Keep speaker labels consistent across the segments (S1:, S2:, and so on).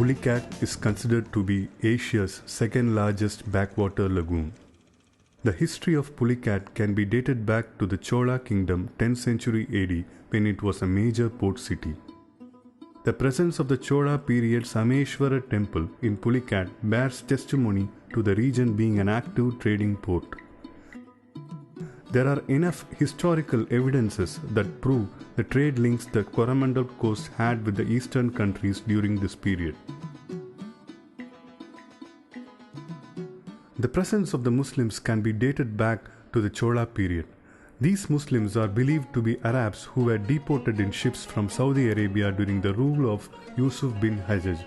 S1: Pulicat is considered to be Asia's second largest backwater lagoon. The history of Pulicat can be dated back to the Chola kingdom 10th century AD when it was a major port city. The presence of the Chola period Sameshwara temple in Pulicat bears testimony to the region being an active trading port. There are enough historical evidences that prove the trade links the Coromandel coast had with the eastern countries during this period. The presence of the Muslims can be dated back to the Chola period. These Muslims are believed to be Arabs who were deported in ships from Saudi Arabia during the rule of Yusuf bin Hajjaj,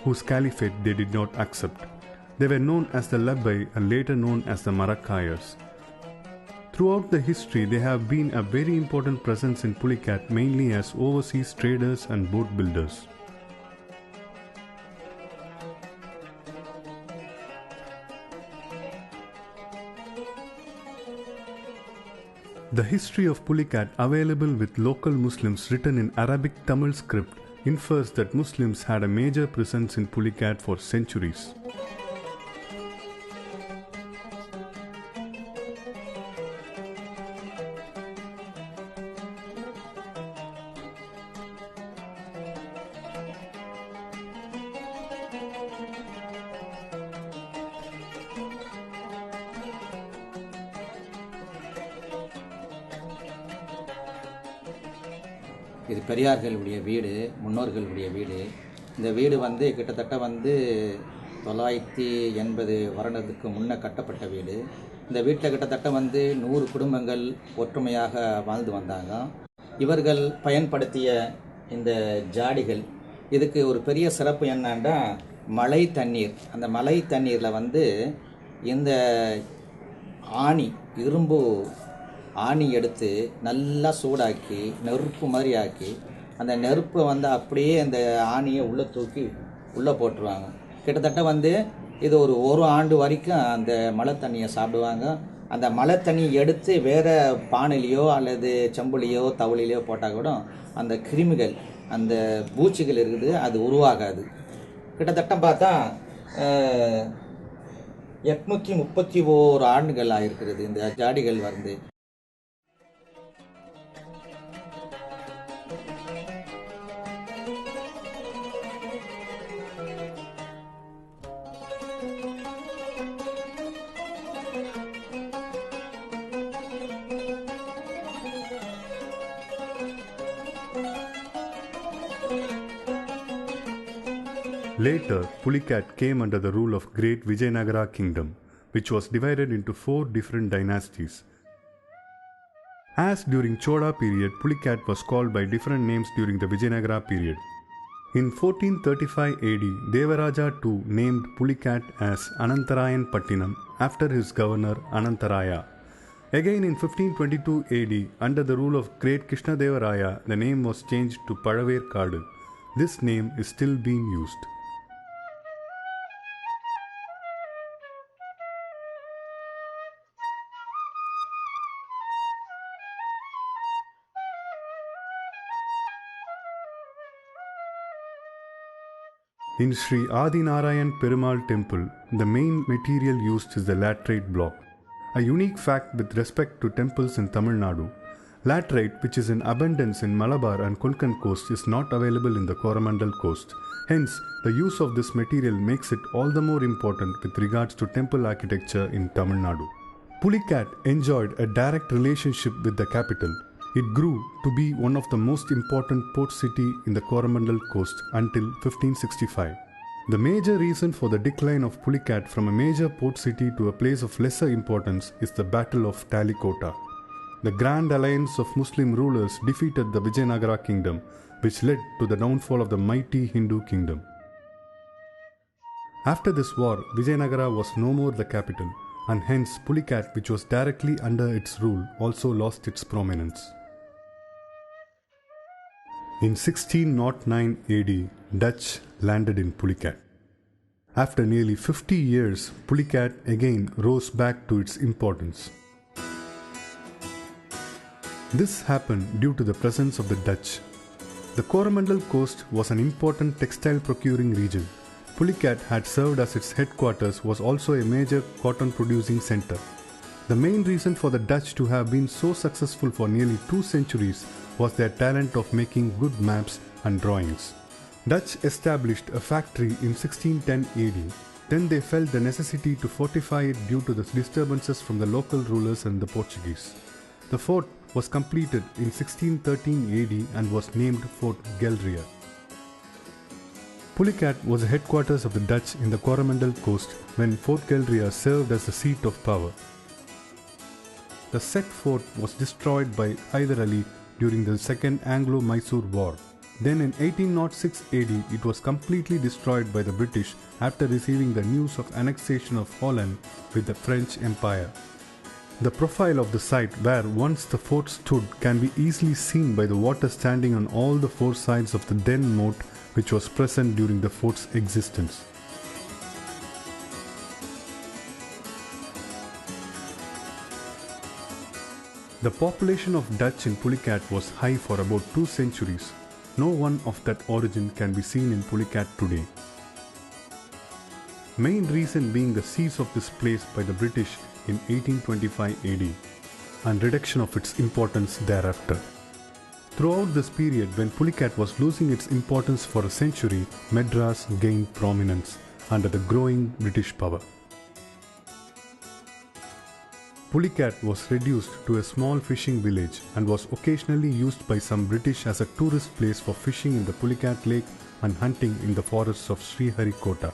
S1: whose caliphate they did not accept. They were known as the Labbai and later known as the Marakkayers. Throughout the history, they have been a very important presence in Pulicat mainly as overseas traders and boat builders. The history of Pulicat available with local Muslims written in Arabic Tamil script infers that Muslims had a major presence in Pulicat for centuries.
S2: இது பெரியார்களுடைய வீடு, முன்னோர்களுடைய வீடு. இந்த வீடு கிட்டத்தட்ட 980 வருடத்துக்கு முன்ன கட்டப்பட்ட வீடு. இந்த வீட்டில் கிட்டத்தட்ட 100 குடும்பங்கள் ஒற்றுமையாக வாழ்ந்து வந்தாங்க. இவர்கள் பயன்படுத்திய இந்த ஜாடிகள், இதுக்கு ஒரு பெரிய சிறப்பு என்னன்னா மழை தண்ணீர். அந்த மழை தண்ணீரில் இந்த ஆணி, இரும்பு ஆணி எடுத்து நல்லா சூடாக்கி நெருப்பு மாதிரி ஆக்கி அந்த நெருப்பை அப்படியே அந்த ஆணியை உள்ளே தூக்கி உள்ளே போட்டுருவாங்க. கிட்டத்தட்ட இது ஒரு ஆண்டு வரைக்கும் அந்த மழை தண்ணியை சாப்பிடுவாங்க. அந்த மழை தண்ணி எடுத்து வேறு பானையிலையோ அல்லது செம்புலையோ தவளையிலையோ போட்டால் கூட அந்த கிருமிகள், அந்த பூச்சிகள் இருக்குது, அது உருவாகாது. கிட்டத்தட்ட பார்த்தா 831 ஆண்டுகள் ஆகிருக்கிறது இந்த ஜாடிகள்
S1: Later, Pulicat came under the rule of Great Vijayanagara Kingdom, which was divided into 4 different dynasties. As during Chola period, Pulicat was called by different names during the Vijayanagara period. In 1435 AD, Devaraja II named Pulicat as Anantarayan Pattinam after his governor Anantaraya. Again in 1522 AD, under the rule of Great Krishnadevaraya, the name was changed to Palaverkadu. This name is still being used. In Sri Adinarayan Perumal temple, the main material used is the laterite block. A unique fact with respect to temples in Tamil Nadu, laterite, which is in abundance in Malabar and Konkan coast, is not available in the Coromandel coast. Hence, the use of this material makes it all the more important with regards to temple architecture in Tamil Nadu. Pulicat enjoyed a direct relationship with the capital. It grew to be one of the most important port city in the Coromandel coast until 1565. The major reason for the decline of Pulicat from a major port city to a place of lesser importance is the Battle of Talikota. The Grand Alliance of Muslim rulers defeated the Vijayanagara kingdom, which led to the downfall of the mighty Hindu kingdom. After this war, Vijayanagara was no more the capital, and hence Pulicat, which was directly under its rule, also lost its prominence. In 1609 AD, Dutch landed in Pulicat. After nearly 50 years, Pulicat again rose back to its importance. This happened due to the presence of the Dutch. The Coromandel coast was an important textile procuring region, Pulicat had served as its headquarters was also a major cotton producing center. The main reason for the Dutch to have been so successful for nearly 2 centuries was their talent of making good maps and drawings. Dutch established a factory in 1610 AD. Then they felt the necessity to fortify it due to the disturbances from the local rulers and the Portuguese. The fort was completed in 1613 AD and was named Fort Gelria. Pulicat was the headquarters of the Dutch in the Coromandel coast when Fort Gelria served as the seat of power. The said fort was destroyed by Hyder Ali during the Second Anglo-Mysore War. Then in 1806 AD, it was completely destroyed by the British after receiving the news of annexation of Holland with the French Empire. The profile of the site where once the fort stood can be easily seen by the water standing on all the 4 sides of the then moat which was present during the fort's existence. The population of Dutch in Pulicat was high for about 2 centuries. No one of that origin can be seen in Pulicat today. Main reason being the seize of this place by the British in 1825 AD and reduction of its importance thereafter. Throughout this period, when Pulicat was losing its importance for a century, Madras gained prominence under the growing British power. Pulicat was reduced to a small fishing village and was occasionally used by some British as a tourist place for fishing in the Pulicat Lake and hunting in the forests of Sriharikota.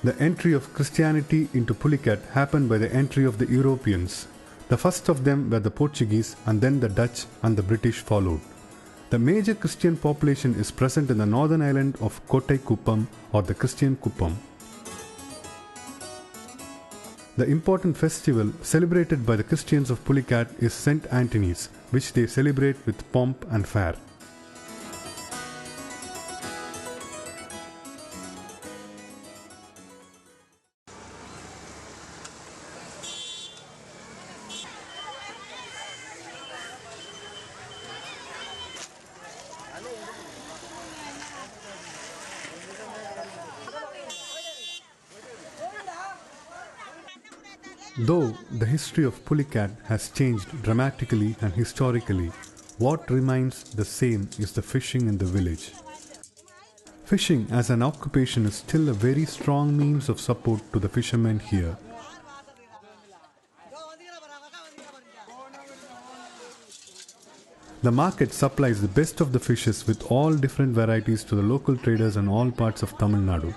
S1: The entry of Christianity into Pulicat happened by the entry of the Europeans. The first of them were the Portuguese and then the Dutch and the British followed. The major Christian population is present in the northern island of Kottai Kuppam or the Christian Kuppam. The important festival celebrated by the Christians of Pulicat is St. Anthony's, which they celebrate with pomp and fair. Though the history of Pulicat has changed dramatically and historically, what remains the same is the fishing in the village. Fishing as an occupation is still a very strong means of support to the fishermen here. The market supplies the best of the fishes with all different varieties to the local traders in all parts of Tamil Nadu.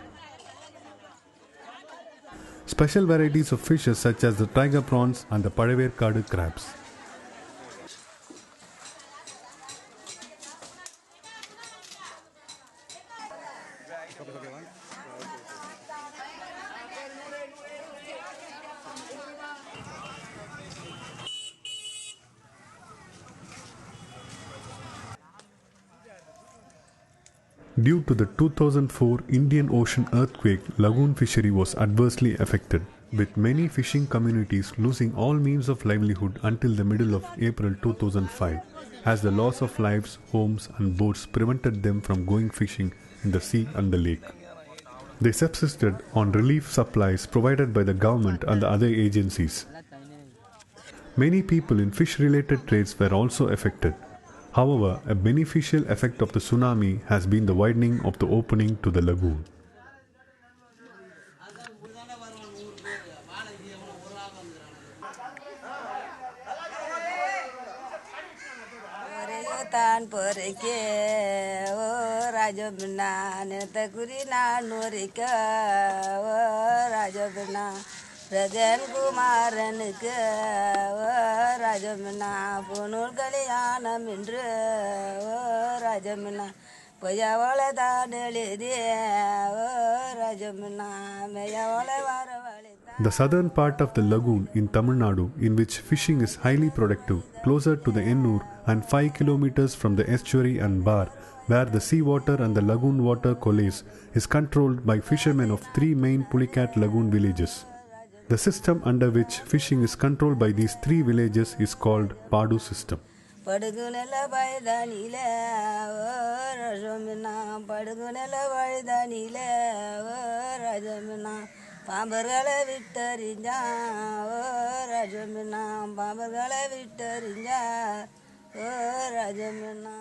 S1: Special varieties of fishes such as the tiger prawns and the Padaverkadu crabs. Due to the 2004 Indian Ocean earthquake, lagoon fishery was adversely affected, with many fishing communities losing all means of livelihood until the middle of April 2005, as the loss of lives, homes and boats prevented them from going fishing in the sea and the lake. They subsisted on relief supplies provided by the government and the other agencies. Many people in fish-related trades were also affected. However, a beneficial effect of the tsunami has been the widening of the opening to the lagoon.
S3: Rajan Kumaranukku Rajamana Punul Kalyana Mindru Rajamana Payawala Danelidi Rajamana Mayawala Varavali.
S1: The southern part of the lagoon in Tamil Nadu, in which fishing is highly productive, closer to the Ennur and 5 kilometers from the estuary and bar, where the seawater and the lagoon water coalesce, is controlled by fishermen of 3 main Pulicat lagoon villages. The system under which fishing is controlled by these 3 villages is called Padu system.
S3: படுகுனல பழுதானில ரஜமினா படுகுனல பழுதானில ரஜமினா பாம்பர்களை விட்டறிஞ்சா ரஜமினா பாம்பர்களை விட்டறிஞ்சா ரஜமினா.